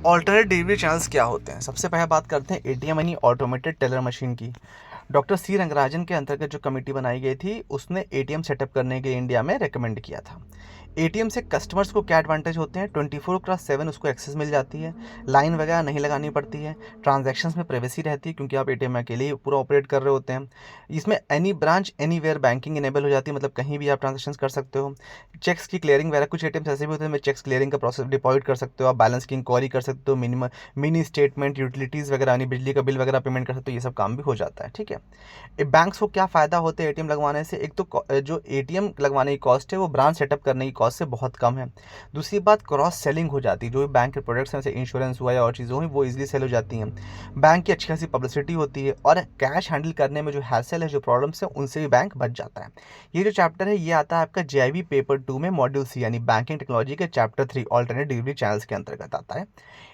Alternate delivery channels क्या होते हैं? सबसे पहले बात करते हैं एटीएम यानी ऑटोमेटेड टेलर मशीन की। डॉक्टर सी रंगराजन के अंतर्गत जो कमेटी बनाई गई थी, उसने एटीएम सेटअप करने के लिए इंडिया में रेकमेंड किया था। एटीएम से कस्टमर्स को क्या एडवांटेज होते हैं? 24/7 उसको एक्सेस मिल जाती है, लाइन वगैरह नहीं लगानी पड़ती है, ट्रांजैक्शंस में प्राइवेसी रहती है क्योंकि आप एटीएम में अकेले ही पूरा ऑपरेट कर रहे होते हैं। इसमें any branch anywhere banking enable हो जाती है, मतलब कहीं भी आप ट्रांजेक्शन्स कर सकते हो। चेक्स की क्लियरिंग वगैरह, कुछ एटीएम्स ऐसे भी होते हैं जिसमें चेक्स क्लियरिंग का प्रोसेस डिपॉजिट कर सकते हो, आप बैलेंस की इंक्वायरी कर सकते हो, मिनिमम मिनी स्टेटमेंट, यूटिलिटीज़ वगैरह यानी बिजली का बिल वगैरह पेमेंट कर सकते हो, ये सब काम भी हो जाता है। ठीक है, बैंक्स को क्या फ़ायदा होते हैं एटीएम लगवाने से? एक तो जो एटीएम लगवाने की कॉस्ट है वो ब्रांच सेटअप करने की कॉस्ट से बहुत कम है। दूसरी बात, क्रॉस सेलिंग हो जाती है, जो भी बैंक के प्रोडक्ट्स हैं जैसे इंश्योरेंस हुआ या और चीज़ें हुई वो इजीली सेल हो जाती हैं। बैंक की अच्छी खासी पब्लिसिटी होती है और कैश हैंडल करने में जो हैसल है, जो प्रॉब्लम्स हैं, उनसे भी बैंक बच जाता है। ये जो चैप्टर है ये आता है आपका जेआईबी पेपर 2 में मॉड्यूल सी यानी बैंकिंग टेक्नोलॉजी के चैप्टर 3 ऑल्टरनेट डिलीवरी चैनल्स के अंतर्गत आता है।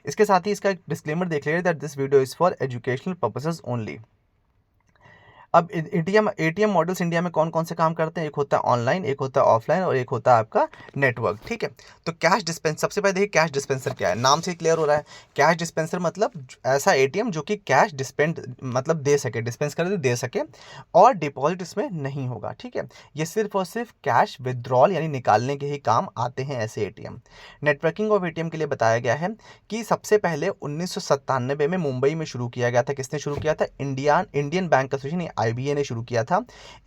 इसके साथ ही इसका एक डिस्क्लेमर देख लीजिए that this video is for educational purposes only. अब एटीएम एटीएम मॉडल्स इंडिया में कौन कौन से काम करते हैं? एक होता है ऑनलाइन, एक होता है ऑफलाइन और एक होता है आपका नेटवर्क। ठीक है, तो कैश डिस्पेंस, सबसे पहले देखिए कैश डिस्पेंसर क्या है, नाम से ही क्लियर हो रहा है। कैश डिस्पेंसर मतलब ऐसा एटीएम जो कि कैश डिस्पेंड मतलब दे सके, डिस्पेंस कर दे सके और डिपॉजिट इसमें नहीं होगा। ठीक है, ये सिर्फ और सिर्फ कैश विदड्रॉल यानी निकालने के ही काम आते हैं ऐसे एटीएम। नेटवर्किंग ऑफ एटीएम के लिए बताया गया है कि सबसे पहले 1997 में मुंबई में शुरू किया गया था। किसने शुरू किया था? इंडियन बैंक एसोसिएशन आईबीए ने शुरू किया था।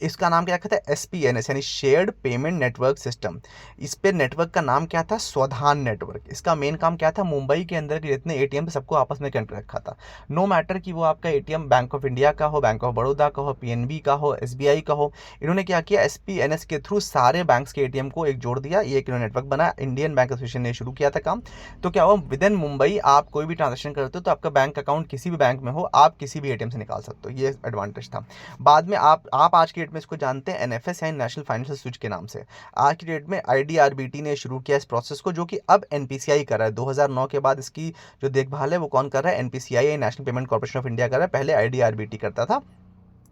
इसका नाम क्या रखा था? एसपीएनएस यानी शेयर्ड पेमेंट नेटवर्क सिस्टम। इस पे नेटवर्क का नाम क्या था? स्वधान नेटवर्क। इसका मेन काम क्या था? मुंबई के अंदर के जितने एटीएम सबको आपस में कनेक्ट रखा था। नो मैटर कि वो आपका एटीएम बैंक ऑफ इंडिया का हो, बैंक ऑफ बड़ौदा का हो, पीएनबी का हो, एसबीआई का हो, इन्होंने क्या किया? एसपीएनएस के थ्रू सारे बैंक्स के एटीएम को एक जोड़ दिया। ये एक नेटवर्क बना, इंडियन बैंक एसोसिएशन ने शुरू किया था काम। तो क्या हुआ, विद इन मुंबई आप कोई भी ट्रांजेक्शन करते हो तो आपका बैंक अकाउंट किसी भी बैंक में हो, आप किसी भी एटीएम से निकाल सकते हो। ये एडवांटेज था। बाद में आप आज की डेट में इसको जानते हैं एनएफएस यानी नेशनल फाइनेंशियल स्विच के नाम से। आज की डेट में आईडीआरबीटी ने शुरू किया इस प्रोसेस को, जो कि अब एनपीसीआई कर रहा है। 2009 के बाद इसकी जो देखभाल है वो कौन कर रहा है? NPCI, national payment corporation of India कर रहा है। पहले आईडीआरबीटी करता था।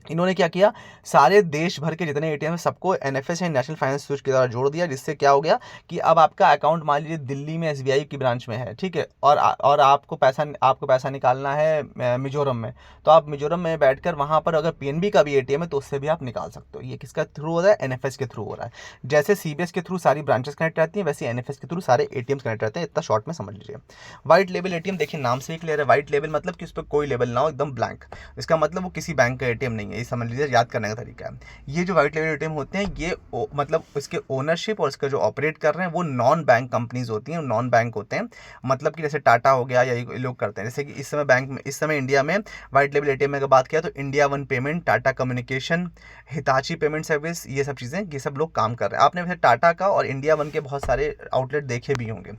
इन्होंने क्या किया, सारे देश भर के जितने एटीएम है सबको एनएफएस या नेशनल फाइनेंस स्विच के द्वारा जोड़ दिया, जिससे क्या हो गया कि अब आपका अकाउंट मान लीजिए दिल्ली में एसबीआई की ब्रांच में है। ठीक है, और आपको पैसा निकालना है मिजोरम में, तो आप मिजोरम में बैठकर वहां पर अगर पीएनबी का भी एटीएम है तो उससे भी आप निकाल सकते हो। ये किसका थ्रू हो रहा है? एनएफएस के थ्रू हो रहा है। जैसे सीबीएस के थ्रू सारी ब्रांचेस कनेक्ट रहती हैं, वैसे एनएफएस के थ्रू सारे एटीएम कनेक्ट रहते हैं। इतना शॉर्ट में समझ लीजिए। व्हाइट लेबल एटीएम, देखिए नाम से ही क्लियर है, व्हाइट लेबल मतलब कि उस पर कोई लेबल ना हो, एकदम ब्लैंक। इसका मतलब वो किसी बैंक का एटीएम नहीं है, ये समझ लीजिए, याद करने का तरीका है। ये जो व्हाइट लेबल एटीएम होते हैं ये मतलब इसके ओनरशिप और इसका जो ऑपरेट कर रहे हैं वो नॉन बैंक कंपनीज होती हैं, नॉन बैंक होते हैं। मतलब कि जैसे टाटा हो गया या ये लोग करते हैं। जैसे कि इस समय इंडिया में व्हाइट लेबल एटीएम में अगर बात किया तो India one payment, Tata communication, Hitachi payment service, ये सब चीज़ें, ये सब लोग काम कर रहे हैं। आपने वैसे टाटा का और इंडिया वन के बहुत सारे आउटलेट देखे भी होंगे।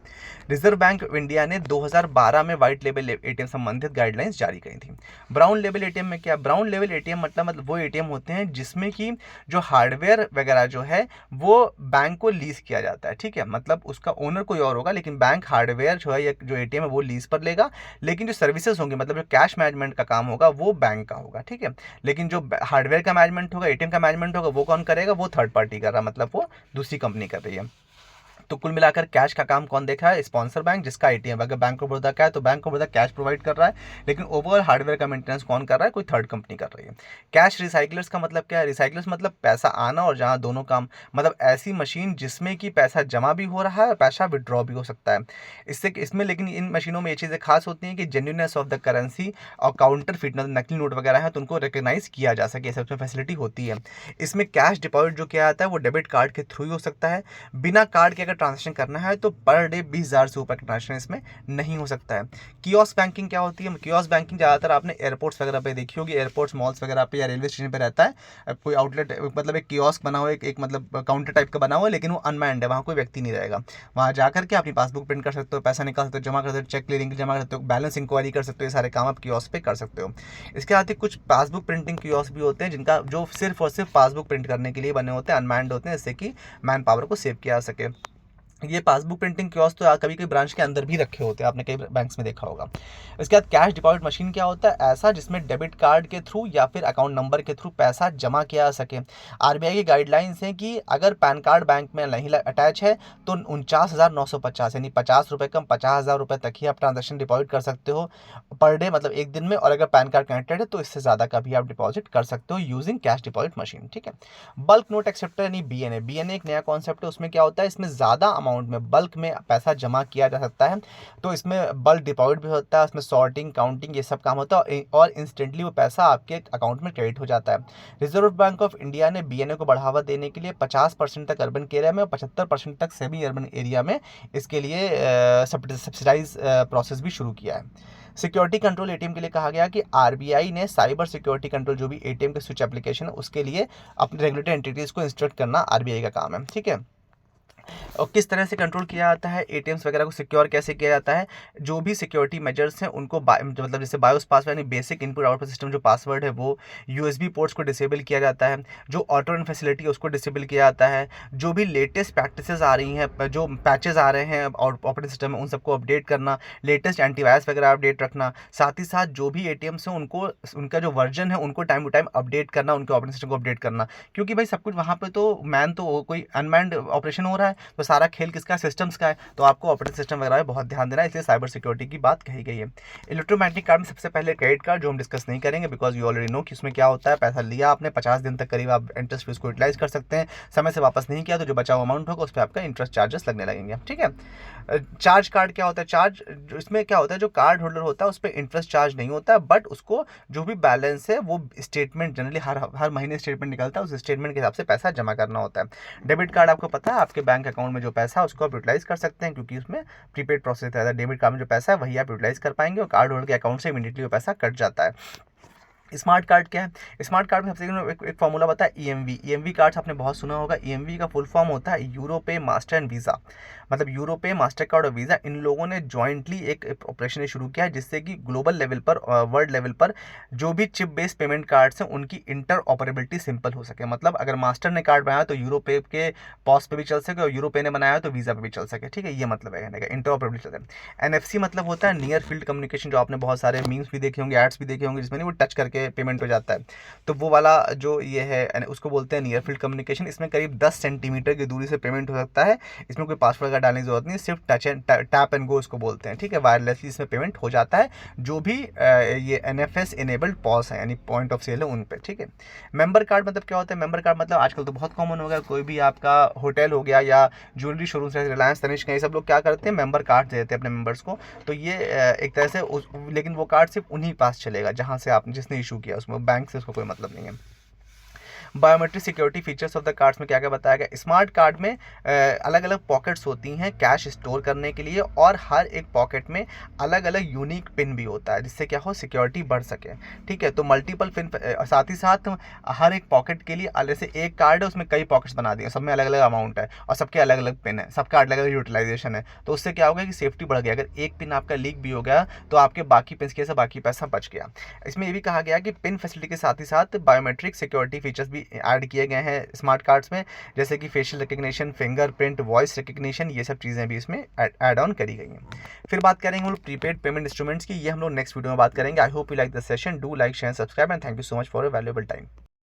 रिजर्व बैंक ऑफ इंडिया ने 2012 में व्हाइट लेबल एटीएम संबंधित गाइडलाइंस जारी की थी। ब्राउन लेबल एटीएम में क्या? ब्राउन लेवल एटीएम मतलब वो एटीएम होते हैं जिसमें कि जो हार्डवेयर वगैरह जो है वो बैंक को लीज किया जाता है। ठीक है, मतलब उसका ओनर कोई और होगा लेकिन बैंक हार्डवेयर जो है या जो एटीएम है वो लीज पर लेगा, लेकिन जो सर्विसेज होंगी मतलब जो कैश मैनेजमेंट का काम होगा वो बैंक का होगा। ठीक है, लेकिन जो हार्डवेयर का मैनेजमेंट होगा, एटीएम का मैनेजमेंट होगा, वो कौन करेगा? वो थर्ड पार्टी कर रहा है, मतलब वो दूसरी कंपनी कर रही है। तो कुल मिलाकर कैश का काम कौन देख रहा है? स्पॉन्सर बैंक, जिसका एटीएम अगर बैंक ऑफ बड़ौदा का है तो bank of Baroda cash provide कर रहा है, लेकिन ओवरऑल हार्डवेयर का मेंटेनेंस कौन कर रहा है? कोई थर्ड कंपनी कर रही है। कैश रिसाइकलर्स का मतलब क्या है? रिसाइकलर्स मतलब पैसा आना और जहां दोनों काम, मतलब ऐसी मशीन जिसमें कि पैसा जमा भी हो रहा है और पैसा विड्रॉ भी हो सकता है। इसमें लेकिन इन मशीनों में ये चीज़ें खास होती हैं कि जेन्युइननेस ऑफ द करेंसी और काउंटर फिट नकली नोट वगैरह है तो उनको रिकग्नाइज किया जा सके, ऐसे फैसिलिटी होती है। इसमें कैश डिपॉजिट जो किया जाता है वो डेबिट कार्ड के थ्रू ही हो सकता है। बिना कार्ड के अगर ट्रांजेक्शन करना है तो पर डे 20,000 से ऊपर का ट्रांजेक्शन इसमें नहीं हो सकता है। कियोस्क बैंकिंग क्या होती है? कियोस्क बैंकिंग ज़्यादातर आपने एयरपोर्ट्स वगैरह पे देखी होगी, एयरपोर्ट्स मॉल्स वगैरह पे या रेलवे स्टेशन पे रहता है। अब कोई आउटलेट मतलब एक कियोस्क बना हुआ है, एक मतलब काउंटर टाइप का बना हुआ है, लेकिन वो अनमैन्ड है, वहाँ कोई व्यक्ति नहीं रहेगा। वहाँ जाकर के अपनी पासबुक प्रिंट कर सकते हो, पैसा निकाल सकते हो, जमा कर सकते हो, चेक क्लियरिंग जमा कर सकते हो, बैलेंस इंक्वायरी कर सकते हो, ये सारे काम आप कियोस्क पे कर सकते हो। इसके साथ ही कुछ पासबुक प्रिंटिंग कियोस्क भी होते हैं जिनका जो सिर्फ और सिर्फ पासबुक प्रिंट करने के लिए बने होते हैं, अनमैन्ड होते हैं, जिससे कि मैन पावर को सेव किया जा सके। ये पासबुक प्रिंटिंग कियोस्क तो कभी कभी ब्रांच के अंदर भी रखे होते हैं, आपने कई बैंक्स में देखा होगा। इसके बाद कैश डिपॉजिट मशीन क्या होता है? ऐसा जिसमें डेबिट कार्ड के थ्रू या फिर अकाउंट नंबर के थ्रू पैसा जमा किया जा सके। आरबीआई की गाइडलाइंस हैं कि अगर पैन कार्ड बैंक में नहीं अटैच है तो 49,950 यानी 50 रुपये कम 50,000 रुपये तक ही आप ट्रांजेक्शन डिपॉजिट कर सकते हो पर डे, मतलब एक दिन में। और अगर पैन कार्ड कनेक्टेड है तो इससे ज़्यादा का भी आप डिपॉजिट कर सकते हो यूजिंग कैश डिपॉजिट मशीन, ठीक है। बल्क नोट एक्सेप्टर यानी बीएनए, बीएनए एक नया कॉन्सेप्ट है। उसमें क्या होता है, इसमें ज़्यादा अमाउंट में बल्क में पैसा जमा किया जा सकता है, तो इसमें बल्क डिपॉजिट भी होता है, उसमें सॉर्टिंग काउंटिंग ये सब काम होता है और इंस्टेंटली वो पैसा आपके अकाउंट में क्रेडिट हो जाता है। रिजर्व बैंक ऑफ इंडिया ने बीएनए को बढ़ावा देने के लिए 50% तक अर्बन एरिया में और 75% तक सेमी अर्बन एरिया में इसके लिए सब्सिडाइज प्रोसेस भी शुरू किया है। सिक्योरिटी कंट्रोल एटीएम के लिए कहा गया कि आरबीआई ने साइबर सिक्योरिटी कंट्रोल जो भी एटीएम के स्विच एप्लीकेशन है उसके लिए अपने रेगुलेटरी एंटिटीज को इंस्ट्रक्ट करना आरबीआई का काम है, ठीक है। और किस तरह से कंट्रोल किया जाता है, एटीएम्स वगैरह को सिक्योर कैसे किया जाता है? जो भी सिक्योरिटी मेजर्स हैं उनको मतलब जैसे बायोस पासवर्ड यानी बेसिक इनपुट आउटपुट सिस्टम जो पासवर्ड है वो, यूएसबी पोर्ट्स को डिसेबल किया जाता है, जो ऑटो रन फैसिलिटी है उसको डिसेबल किया जाता है, जो भी लेटेस्ट प्रैक्टिसेस आ रही हैं, जो पैचेस आ रहे हैं ऑपरेटिंग सिस्टम में उन सबको अपडेट करना, लेटेस्ट एंटीवायरस वगैरह अपडेट रखना, साथ ही साथ जो भी एटीएम्स हैं उनको उनका जो वर्जन है उनको टाइम टू टाइम अपडेट करना, उनके ऑपरेटिंग सिस्टम को अपडेट करना, क्योंकि भाई सब कुछ वहाँ पे तो कोई अनमैन्ड ऑपरेशन हो रहा है, तो सारा खेल किसका, सिस्टम्स का है, तो आपको ऑपरेटिंग सिस्टम वगैरह में बहुत ध्यान देना है, इसलिए साइबर सिक्योरिटी की बात कही गई है। इलेक्ट्रोमैग्नेटिक कार्ड में सबसे पहले क्रेडिट कार्ड, जो हम डिस्कस नहीं करेंगे बिकॉज यू ऑलरेडी नो कि उसमें क्या होता है। पैसा लिया आपने 50 दिन तक करीब आप इंटरेस्ट उसको यूटिलाइज कर सकते हैं, समय से वापस नहीं किया तो जो बचा हुआ अमाउंट होगा उस पर आपका इंटरेस्ट चार्जेस लगने लगेंगे, ठीक है। चार्ज कार्ड क्या होता है? चार्ज इसमें क्या होता है, जो कार्ड होल्डर होता है उस पर इंटरेस्ट चार्ज नहीं होता है, बट उसको जो भी बैलेंस है वो स्टेटमेंट जनरली हर महीने स्टेटमेंट निकलता है, उस स्टेटमेंट के हिसाब से पैसा जमा करना होता है। डेबिट कार्ड आपको पता है आपके बैंक अकाउंट में जो पैसा है उसको आप यूटिलाइज कर सकते हैं, क्योंकि उसमें प्रीपेड प्रोसेस है। डेबिट कार्ड में जो पैसा है वही आप यूटिलाइज कर पाएंगे और कार्ड होल्डर के अकाउंट से इमीडिएटली वो पैसा कट जाता है। स्मार्ट कार्ड क्या है? स्मार्ट कार्ड में सबसे एक फॉर्मूला बता है, ईएमवी। ईएमवी कार्ड्स आपने बहुत सुना होगा। ईएमवी का फुल फॉर्म होता है यूरोपे मास्टर एंड वीज़ा, मतलब यूरोपे मास्टर कार्ड और वीज़ा इन लोगों ने जॉइंटली एक ऑपरेशन शुरू किया है जिससे कि ग्लोबल लेवल पर वर्ल्ड लेवल पर जो भी चिप बेस्ड पेमेंट कार्ड्स हैं उनकी इंटर ऑपरेबिलिटी सिंपल हो सके। मतलब अगर मास्टर ने कार्ड बनाया तो यूरोपे के पॉस पे भी चल सके और यूरोपे ने बनाया तो वीज़ा पे भी चल सके, ठीक है। ये मतलब है कहने का, इंटर ऑपरेबिलिटी चल सके। एनएफसी मतलब होता है नियर फील्ड कम्युनिकेशन, जो आपने बहुत सारे मीम्स भी देखे होंगे, एड्स भी देखे होंगे, जिसमें वो टच करके पेमेंट हो जाता है, तो वो वाला जो ये है उसको बोलते हैं नियर फील्ड कम्युनिकेशन। इसमें करीब 10 सेंटीमीटर की दूरी से पेमेंट हो सकता है, इसमें कोई पासवर्ड का डालने की जरूरत नहीं, सिर्फ टैप एंड गो इसको बोलते हैं, ठीक है। वायरलेसली इसमें पेमेंट हो जाता है जो भी ये एनएफएस इनेबल्ड पॉस है यानी पॉइंट ऑफ सेल है उन पे, ठीक है। मेंबर कार्ड मतलब क्या होता है? मेंबर कार्ड मतलब आजकल तो बहुत कॉमन हो गया, कोई भी आपका होटल हो गया या ज्वेलरी शोरूम से, रिलायंस तनिष्क, ये सब लोग क्या करते हैं, मेंबर कार्ड देते हैं अपने मेंबर्स को। तो ये एक तरह से लेकिन वो कार्ड सिर्फ उन्हीं पास चलेगा जहाँ से आप जिसने इशू किया, उसमें बैंक से उसको कोई मतलब नहीं है। Biometric security features of the cards में क्या क्या बताया गया? स्मार्ट कार्ड में अलग अलग पॉकेट्स होती हैं कैश स्टोर करने के लिए, और हर एक पॉकेट में अलग अलग यूनिक पिन भी होता है जिससे क्या हो, सिक्योरिटी बढ़ सके, ठीक है। तो मल्टीपल पिन, साथ ही साथ हर एक पॉकेट के लिए जैसे एक कार्ड है उसमें कई पॉकेट्स बना दिए, सब में अलग अलग अमाउंट है और सबके अलग अलग पिन है, सबका अलग अलग यूटिलाइजेशन है, तो उससे क्या होगा कि सेफ्टी बढ़ गई। अगर एक पिन आपका लीक भी हो गया तो आपके बाकी पिन के बाकी पैसा बच गया। इसमें ये भी कहा गया कि पिन फैसिलिटी के साथ ही साथ बायोमेट्रिक सिक्योरिटी फीचर्स भी ऐड किए गए हैं स्मार्ट कार्ड्स में, जैसे कि facial recognition, fingerprint, voice recognition, ये सब चीज़ें भी इसमें ऐड ऑन करी गई हैं। फिर बात करेंगे हम लोग प्रीपेड पेमेंट इंस्ट्रूमेंट्स की, ये हम लोग नेक्स्ट वीडियो में बात करेंगे। I hope you like this session, do like share subscribe and thank you so much for your valuable time.